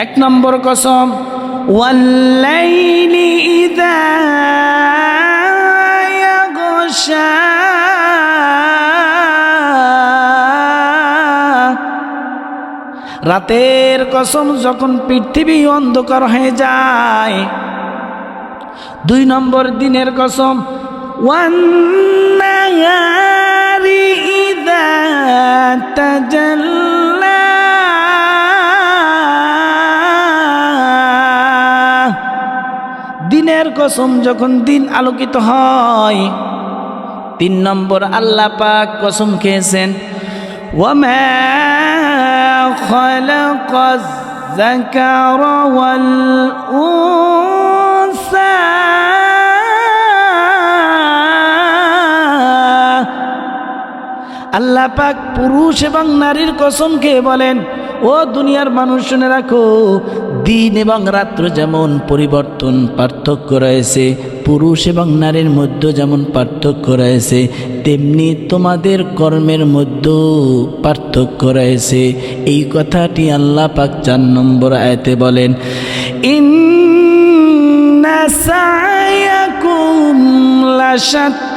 এক নম্বর কসম, ওয়াল্লাইলি ইযা ইয়াগশা, রাতের কসম যখন পৃথিবী অন্ধকার হয়ে যায়। দুই নম্বর দিনের কসম, ওয়ান্নাহারি ইযা তাজাল্লা, দিনের কসম যখন দিন আলোকিত হয়। তিন নম্বর আল্লাহ পাক কসম খেয়েছেন, ওয়ামা খালাকাজ যাকারা ওয়াল উনসা, আল্লাহ পাক পুরুষ এবং নারীর কসম খেয়ে বলেন, ও দুনিয়ার মানুষ শুনে রাখো, দিন এবং রাত্র যেমন পরিবর্তন পার্থক্য রয়েছে, পুরুষ এবং নারীর মধ্যে যেমন পার্থক্য রয়েছে, তেমনি তোমাদের কর্মের মধ্যেও পার্থক্য রয়েছে। এই কথাটি আল্লাহ পাক 4 নম্বর আয়াতে বলেন, ইন্না সায়াকুম লাশাত্তা,